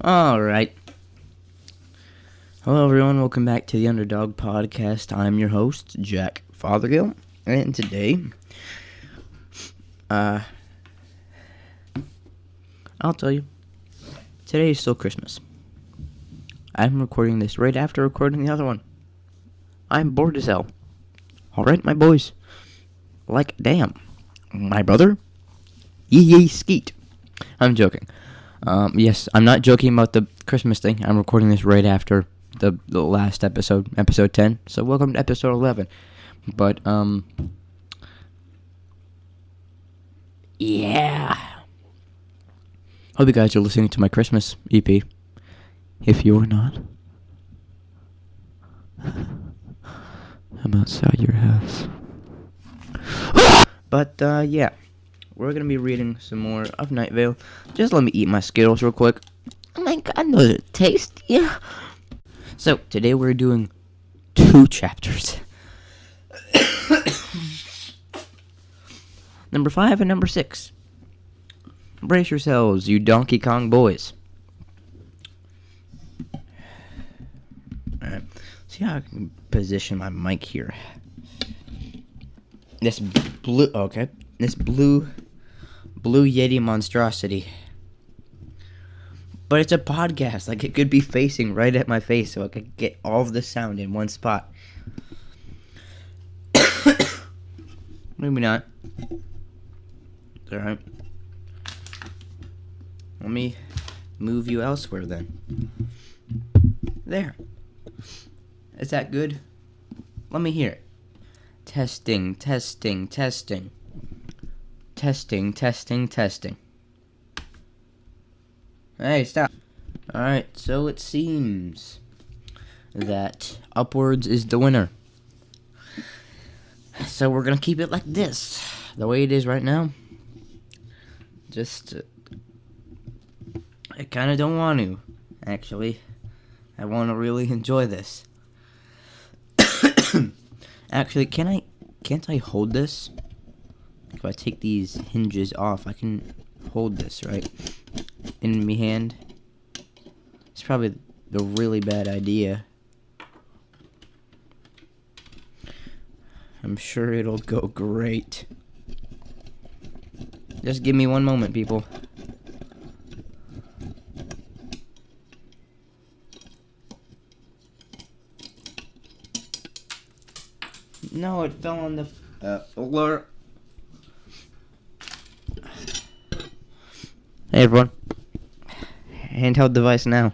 Alright. Hello everyone, welcome back to the Underdog podcast. I'm your host, Jack Fothergill, and today, I'll tell you, today is still Christmas. I'm recording this right after recording the other one. I'm bored as hell. Alright, my boys. Like, damn. My brother? Yee skeet. I'm joking. Yes, I'm not joking about the Christmas thing. I'm recording this right after the last episode, episode 10. So welcome to episode 11. But, yeah. Hope you guys are listening to my Christmas EP. If you're not, I'm outside your house. But, yeah. We're going to be reading some more of Night Vale. Just let me eat my Skittles real quick. Oh my god, those are tasty. So, today we're doing 2 chapters. Number 5 and number 6. Brace yourselves, you Donkey Kong boys. Alright, see how I can position my mic here. This blue Yeti monstrosity. But it's a podcast. Like, it could be facing right at my face so I could get all of the sound in one spot. Maybe not. It's alright. Let me move you elsewhere then. There. Is that good? Let me hear it. Testing. Testing. Hey, stop. Alright, so it seems that Upwards is the winner. So we're gonna keep it like this, the way it is right now. Just, I kinda don't want to, actually. I want to really enjoy this. Actually, can't I hold this? If I take these hinges off, I can hold this, right? In my hand. It's probably the really bad idea. I'm sure it'll go great. Just give me one moment, people. No, it fell on the floor. Hey everyone. Handheld device now.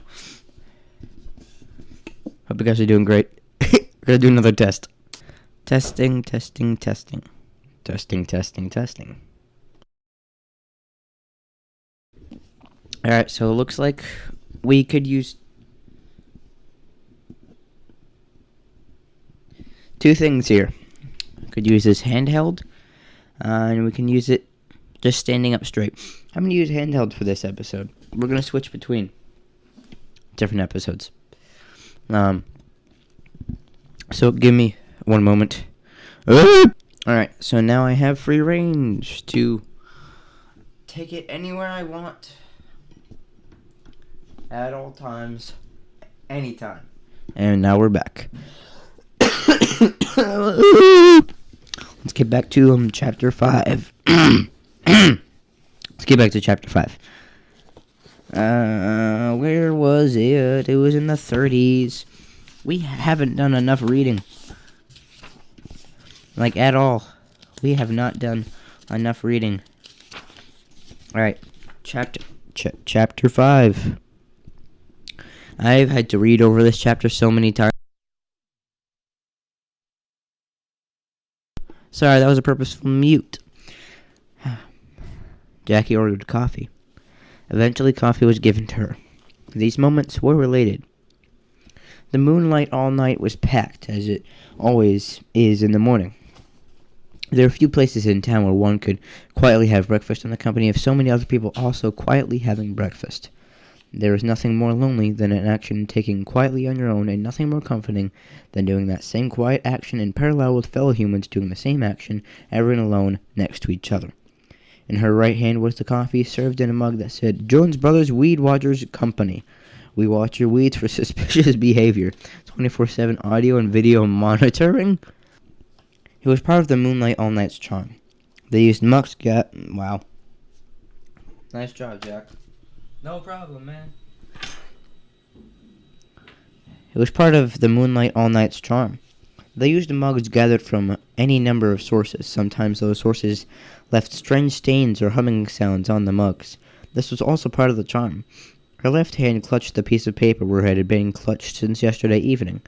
Hope you guys are doing great. We're gonna do another test. Testing. Alright, so it looks like we could use 2 things here. We could use this handheld, and we can use it just standing up straight. I'm going to use handheld for this episode. We're going to switch between different episodes. So give me one moment. Alright, so now I have free range to take it anywhere I want. At all times. Anytime. And now we're back. Let's get back to chapter 5. Let's get back to chapter 5. Where was it? It was in the 30s. We haven't done enough reading. Like, at all. We have not done enough reading. Alright. Chapter 5. I've had to read over this chapter so many times. Sorry, that was a purposeful mute. Jackie ordered coffee. Eventually, coffee was given to her. These moments were related. The moonlight all night was packed, as it always is in the morning. There are few places in town where one could quietly have breakfast in the company of so many other people also quietly having breakfast. There is nothing more lonely than an action taken quietly on your own, and nothing more comforting than doing that same quiet action in parallel with fellow humans doing the same action, ever and alone, next to each other. In her right hand was the coffee, served in a mug that said, Jones Brothers Weed Watchers Company. We watch your weeds for suspicious behavior. 24/7 audio and video monitoring? It was part of the Moonlight All Night's charm. They used mugs. Wow. Nice job, Jack. No problem, man. It was part of the Moonlight All Night's charm. They used mugs gathered from any number of sources. Sometimes those sources left strange stains or humming sounds on the mugs. This was also part of the charm. Her left hand clutched the piece of paper where it had been clutched since yesterday evening.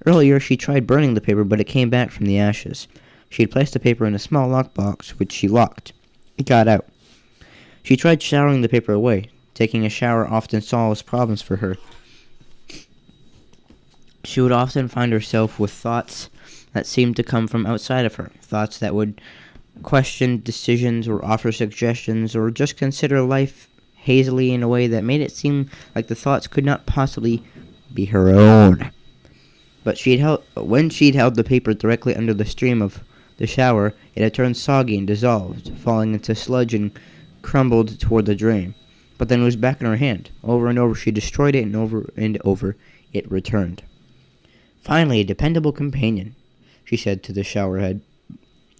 Earlier, she tried burning the paper, but it came back from the ashes. She had placed the paper in a small lockbox, which she locked. It got out. She tried showering the paper away. Taking a shower often solves problems for her. She would often find herself with thoughts that seemed to come from outside of her, thoughts that would question decisions or offer suggestions or just consider life hazily in a way that made it seem like the thoughts could not possibly be her own. But when she'd held the paper directly under the stream of the shower, it had turned soggy and dissolved, falling into sludge and crumbled toward the drain. But then it was back in her hand. Over and over she destroyed it, and over it returned. Finally, a dependable companion, she said to the showerhead,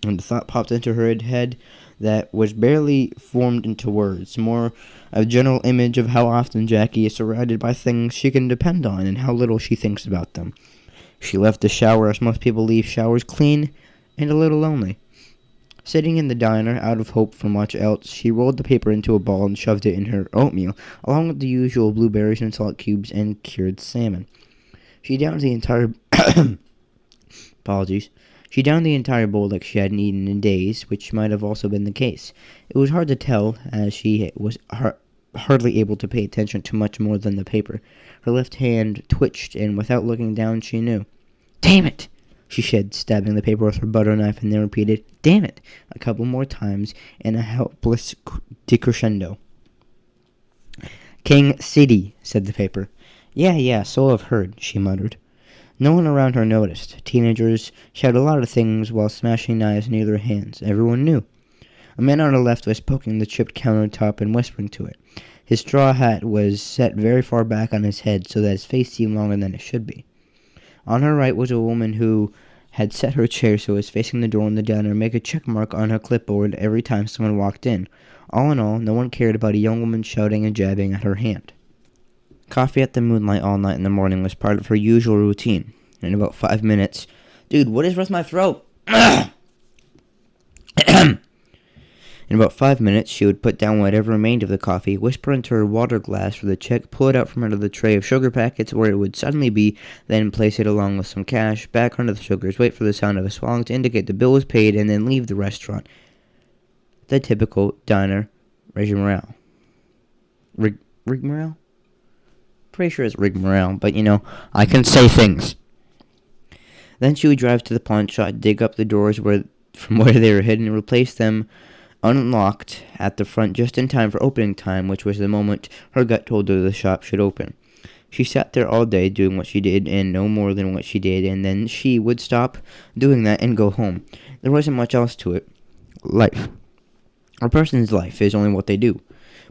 and the thought popped into her head that was barely formed into words, more a general image of how often Jackie is surrounded by things she can depend on and how little she thinks about them. She left the shower as most people leave showers, clean and a little lonely. Sitting in the diner, out of hope for much else, she rolled the paper into a ball and shoved it in her oatmeal, along with the usual blueberries and salt cubes and cured salmon. She downed the entire She downed the entire bowl like she hadn't eaten in days, which might have also been the case. It was hard to tell, as she was hardly able to pay attention to much more than the paper. Her left hand twitched, and without looking down, she knew. "Damn it!" she said, stabbing the paper with her butter knife, and then repeated, "Damn it!" a couple more times in a helpless decrescendo. "King City," said the paper. Yeah, so I've heard," she muttered. No one around her noticed. Teenagers shout a lot of things while smashing knives near their hands. Everyone knew. A man on her left was poking the chipped countertop and whispering to it. His straw hat was set very far back on his head so that his face seemed longer than it should be. On her right was a woman who had set her chair so it was facing the door in the diner and make a check mark on her clipboard every time someone walked in. All in all, no one cared about a young woman shouting and jabbing at her hand. Coffee at the Moonlight All Night in the morning was part of her usual routine. In about 5 minutes... Dude, what is with my throat? In about 5 minutes, she would put down whatever remained of the coffee, whisper into her water glass for the check, pull it out from under the tray of sugar packets where it would suddenly be, then place it along with some cash back under the sugars, wait for the sound of a swallow to indicate the bill was paid, and then leave the restaurant. The typical diner rigmarole. Rigmarole? Pretty sure it's rigmarole, but I can say things. Then she would drive to the pawn shop, dig up the doors from where they were hidden, and replace them unlocked at the front just in time for opening time, which was the moment her gut told her the shop should open. She sat there all day doing what she did and no more than what she did, and then she would stop doing that and go home. There wasn't much else to it. Life. A person's life is only what they do.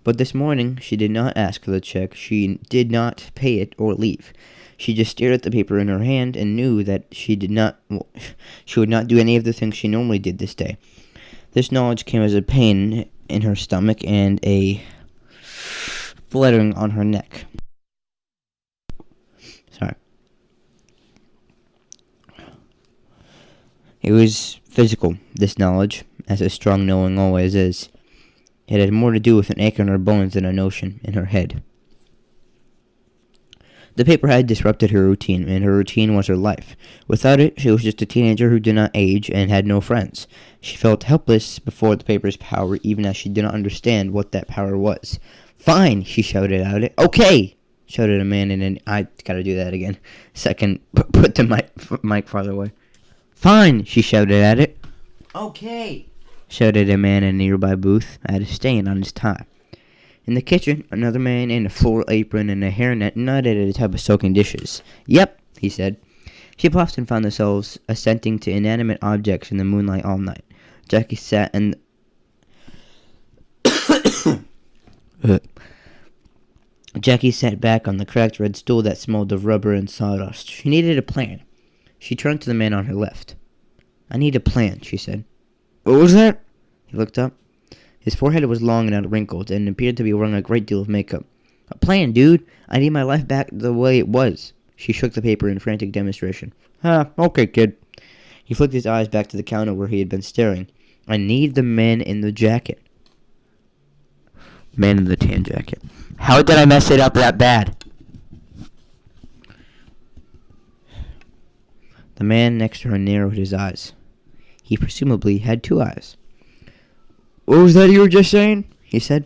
But this morning, she did not ask for the check, she did not pay it or leave. She just stared at the paper in her hand and knew that she would not do any of the things she normally did this day. This knowledge came as a pain in her stomach and a fluttering on her neck. Sorry. It was physical, this knowledge, as a strong knowing always is. It had more to do with an ache in her bones than a notion in her head. The paper had disrupted her routine, and her routine was her life. Without it, she was just a teenager who did not age and had no friends. She felt helpless before the paper's power, even as she did not understand what that power was. "Fine," she shouted at it. "Okay," shouted a man in an... I gotta do that again. Second, put the mic farther away. "Fine," she shouted at it. "Okay," shouted a man in a nearby booth, at a stain on his tie. In the kitchen, another man in a floral apron and a hairnet nodded at a tub of soaking dishes. "Yep," he said. People often found themselves assenting to inanimate objects in the moonlight all night. Jackie sat in Jackie sat back on the cracked red stool that smelled of rubber and sawdust. She needed a plan. She turned to the man on her left. "I need a plan," she said. "What was that?" He looked up. His forehead was long and wrinkled and appeared to be wearing a great deal of makeup. "A plan, dude. I need my life back the way it was." She shook the paper in frantic demonstration. Okay, kid." He flicked his eyes back to the counter where he had been staring. "I need the man in the jacket." Man in the tan jacket. "How did I mess it up that bad?" The man next to her narrowed his eyes. He presumably had two eyes. "What was that you were just saying?" he said.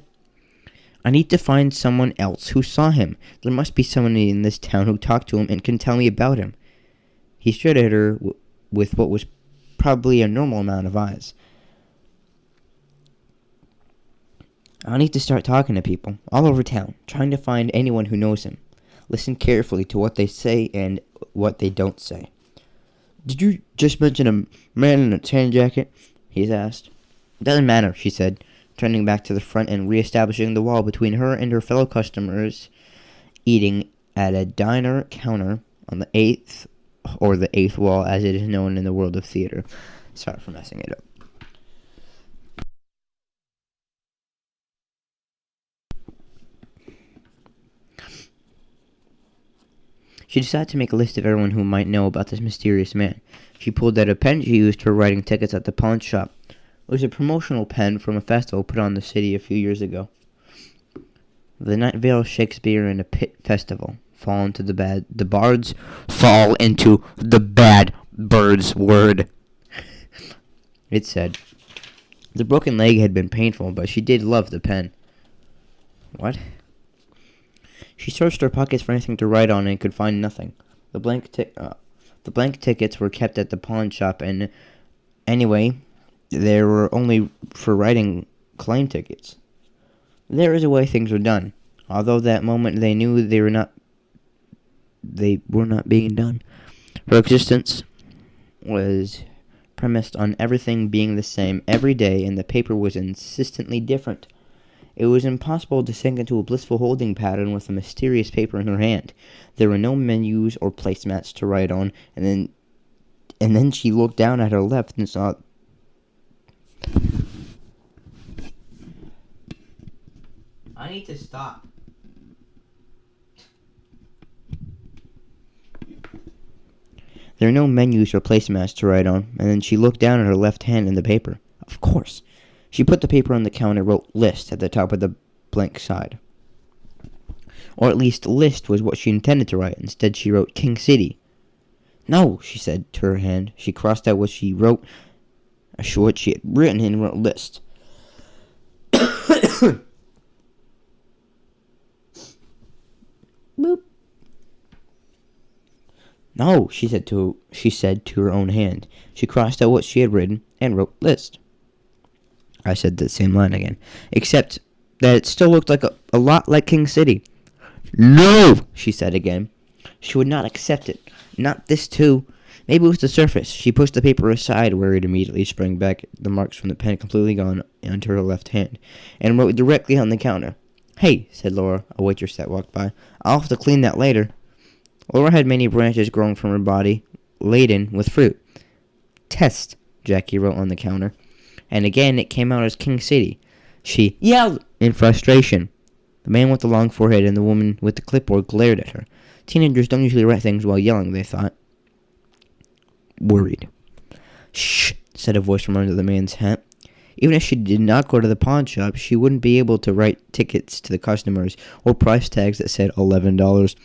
"I need to find someone else who saw him. There must be someone in this town who talked to him and can tell me about him." He stared at her with what was probably a normal amount of eyes. "I need to start talking to people all over town, trying to find anyone who knows him. Listen carefully to what they say and what they don't say." "Did you just mention a man in a tan jacket?" he asked. "Doesn't matter," she said, turning back to the front and re-establishing the wall between her and her fellow customers eating at a diner counter on the eighth wall, as it is known in the world of theater. Sorry for messing it up. She decided to make a list of everyone who might know about this mysterious man. She pulled out a pen she used for writing tickets at the pawn shop. It was a promotional pen from a festival put on in the city a few years ago. "The Night Vale Shakespeare and a Pit Festival. The bards fall into the bad bird's word," it said. The broken leg had been painful, but she did love the pen. What? She searched her pockets for anything to write on and could find nothing. The blank tickets were kept at the pawn shop, and anyway, they were only for writing claim tickets. There is a way things were done. Although that moment they knew they were not being done. Her existence was premised on everything being the same every day, and the paper was insistently different. It was impossible to sink into a blissful holding pattern with a mysterious paper in her hand. There were no menus or placemats to write on, and then she looked down at her left and saw... I need to stop. There were no menus or placemats to write on, and then she looked down at her left hand in the paper. Of course. She put the paper on the counter and wrote "list" at the top of the blank side. Or at least "list" was what she intended to write. Instead, she wrote "King City." "No," she said to her hand. She crossed out what she had written and wrote "list." Boop. "No," she said to her own hand. She crossed out what she had written and wrote "list." I said the same line again, except that it still looked like a lot like King City. "No," she said again. She would not accept it. Not this too. Maybe it was the surface. She pushed the paper aside, where it immediately sprang back, the marks from the pen completely gone, onto her left hand, and wrote directly on the counter. "Hey," said Laura, a waitress that walked by. "I'll have to clean that later." Laura had many branches growing from her body, laden with fruit. "Test," Jackie wrote on the counter. And again it came out as King City. She yelled in frustration. The man with the long forehead and the woman with the clipboard glared at her. Teenagers don't usually write things while yelling, they thought. Worried. "Shh," said a voice from under the man's hat. Even if she did not go to the pawn shop, she wouldn't be able to write tickets to the customers or price tags that said $11.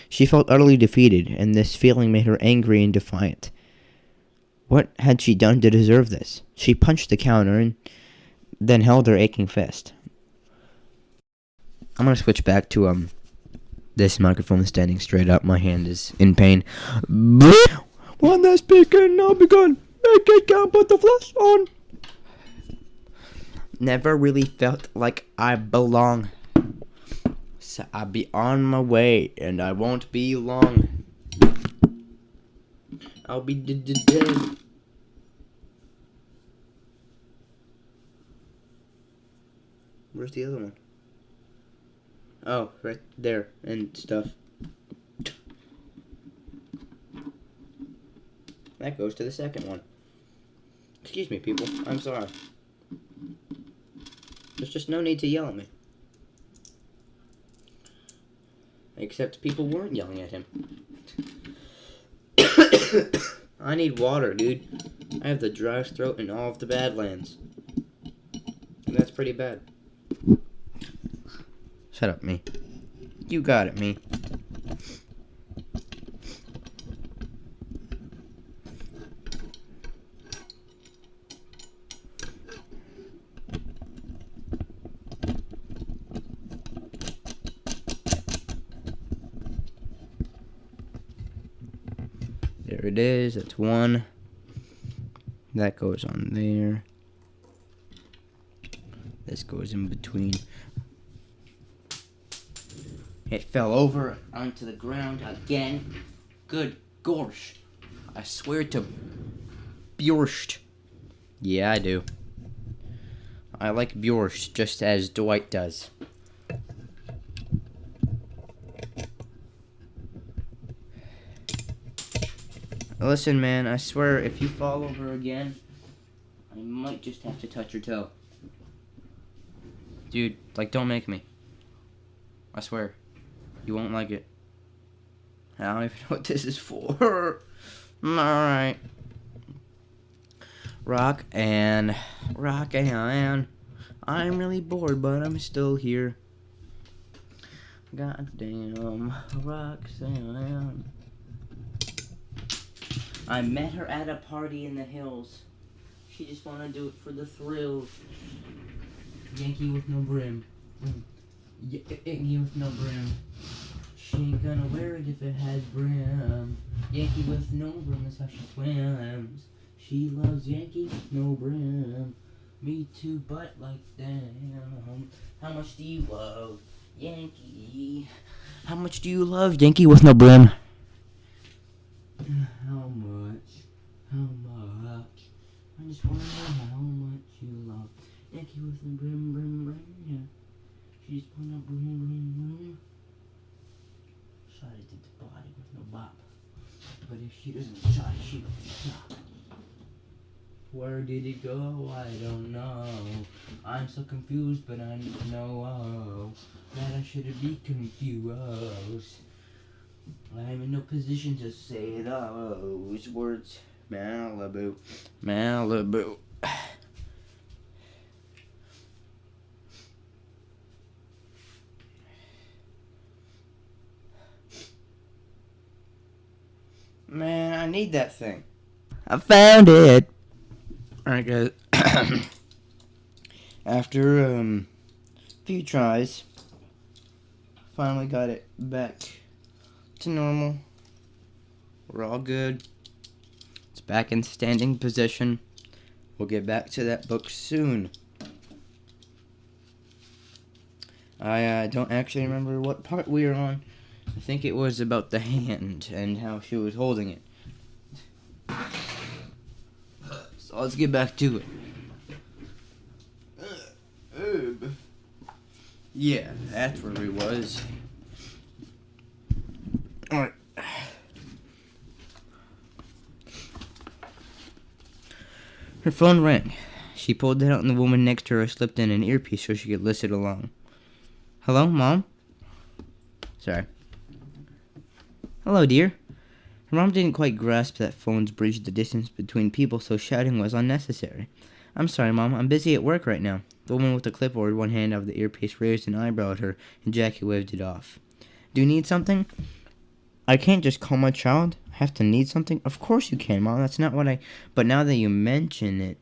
She felt utterly defeated, and this feeling made her angry and defiant. What had she done to deserve this? She punched the counter and then held her aching fist. I'm going to switch back to this microphone standing straight up. My hand is in pain. One that's speaking now begun. Make it count, put the flesh on. Never really felt like I belong. So I'll be on my way, and I won't be long. I'll be dead. Where's the other one? Oh, right there and stuff. That goes to the second one. Excuse me, people. I'm sorry. There's just no need to yell at me. Except people weren't yelling at him. I need water, dude. I have the driest throat in all of the Badlands. And that's pretty bad. Shut up, me. You got it, me. There it is. That's one. That goes on there. This goes in between. It fell over onto the ground again. Good gosh. I swear to borscht. Yeah, I do. I like borscht just as Dwight does. Listen, man, I swear if you fall over again, I might just have to touch your toe. Dude, like, don't make me. I swear. You won't like it. I don't even know what this is for. Alright. Rock and I'm really bored, but I'm still here. Goddamn Roxanne. I met her at a party in the hills. She just wanna do it for the thrills. Yankee with no brim. Yankee with no brim. She ain't gonna wear it if it has brim. Yankee with no brim, that's how she swims. She loves Yankee with no brim. Me too, but like damn. How much do you love Yankee? How much do you love Yankee with no brim? How much? How much? I just wanna know how much you love Yankee with no brim, brim, brim, yeah. She just wanna brim, brim, brim. Shot it to the body with no bop. But if she doesn't shot it, she don't shot. Where did it go? I don't know. I'm so confused, but I know that I shouldn't be confused. I'm in no position to say those words. Malibu. Malibu. Man, I need that thing. I found it. Alright, guys. After a few tries, finally got it back to normal. We're all good. It's back in standing position. We'll get back to that book soon. I don't actually remember what part we were on. I think it was about the hand and how she was holding it. So let's get back to it. Yeah, that's where he was. Alright. Her phone rang. She pulled it out and the woman next to her slipped in an earpiece so she could listen along. Hello, Mom? Sorry. Hello, dear. Her mom didn't quite grasp that phones bridged the distance between people, so shouting was unnecessary. I'm sorry, Mom. I'm busy at work right now. The woman with the clipboard, one hand over the earpiece, raised an eyebrow at her, and Jackie waved it off. Do you need something? I can't just call my child. I have to need something? Of course you can, Mom. That's not what I... But now that you mention it...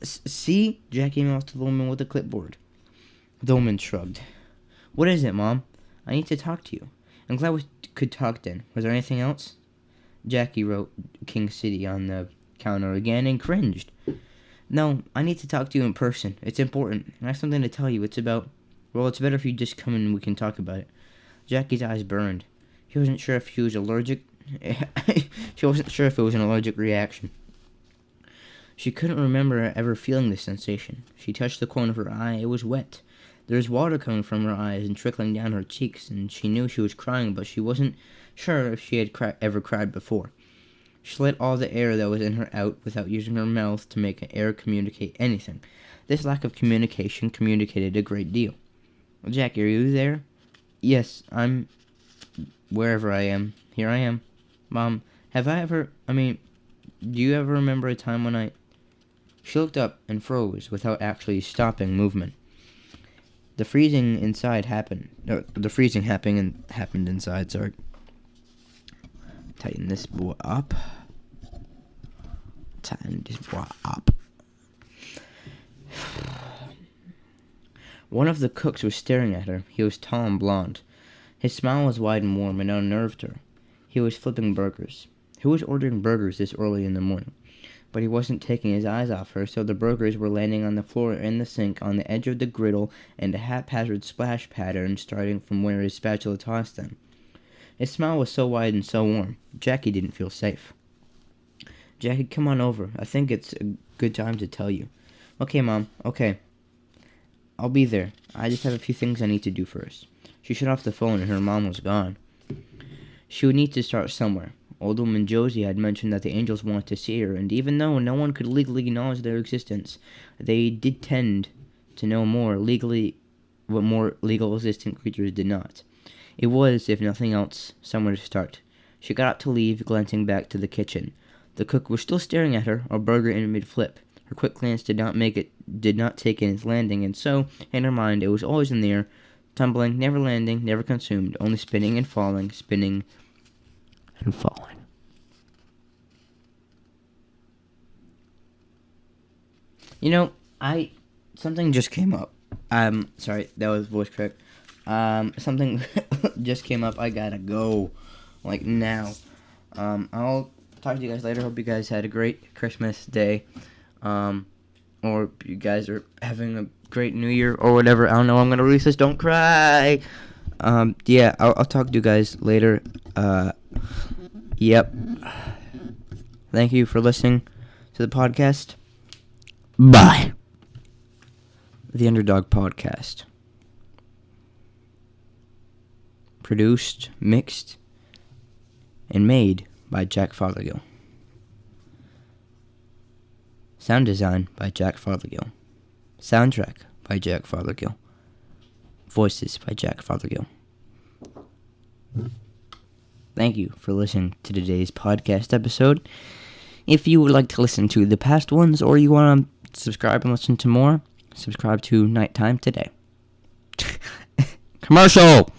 See? Jackie mouthed to the woman with the clipboard. The woman shrugged. What is it, Mom? I need to talk to you. I'm glad we could talk then. Was there anything else? Jackie wrote King City on the counter again and cringed. No, I need to talk to you in person. It's important. I have something to tell you. It's about... Well, it's better if you just come in and we can talk about it. Jackie's eyes burned. He wasn't sure if she was allergic. She wasn't sure if it was an allergic reaction. She couldn't remember ever feeling this sensation. She touched the corner of her eye. It was wet. There was water coming from her eyes and trickling down her cheeks, and she knew she was crying, but she wasn't sure if she had ever cried before. She let all the air that was in her out without using her mouth to make air communicate anything. This lack of communication communicated a great deal. Jackie, are you there? Yes, I'm wherever I am. Here I am. Mom, do you ever remember a time when I... She looked up and froze without actually stopping movement. The freezing happened inside, sorry. Tighten this boy up. One of the cooks was staring at her. He was tall and blond. His smile was wide and warm and unnerved her. He was flipping burgers. Who was ordering burgers this early in the morning? But he wasn't taking his eyes off her, so the burgers were landing on the floor in the sink on the edge of the griddle, and a haphazard splash pattern starting from where his spatula tossed them. His smile was so wide and so warm. Jackie didn't feel safe. Jackie, come on over. I think it's a good time to tell you. Okay, Mom. Okay. I'll be there. I just have a few things I need to do first. She shut off the phone and her mom was gone. She would need to start somewhere. Old woman Josie had mentioned that the angels wanted to see her, and even though no one could legally acknowledge their existence, they did tend to know what more legal existent creatures did not. It was, if nothing else, somewhere to start. She got up to leave, glancing back to the kitchen. The cook was still staring at her, a burger in mid-flip. Her quick glance did not take in its landing, and so, in her mind, it was always in the air, tumbling, never landing, never consumed, only spinning and falling, spinning and falling. You know, something just came up. Sorry, that was voice crack. Something just came up. I gotta go, like, now. I'll talk to you guys later. Hope you guys had a great Christmas day. Or you guys are having a great New Year or whatever. I don't know. I'm gonna release this. Don't cry. Yeah, I'll talk to you guys later. Yep. Thank you for listening to the podcast. Bye. The Underdog Podcast. Produced, mixed, and made by Jack Fothergill. Sound design by Jack Fothergill. Soundtrack by Jack Fothergill. Voices by Jack Fothergill. Thank you for listening to today's podcast episode. If you would like to listen to the past ones, or you want to subscribe and listen to more, subscribe to Nighttime Today. Commercial!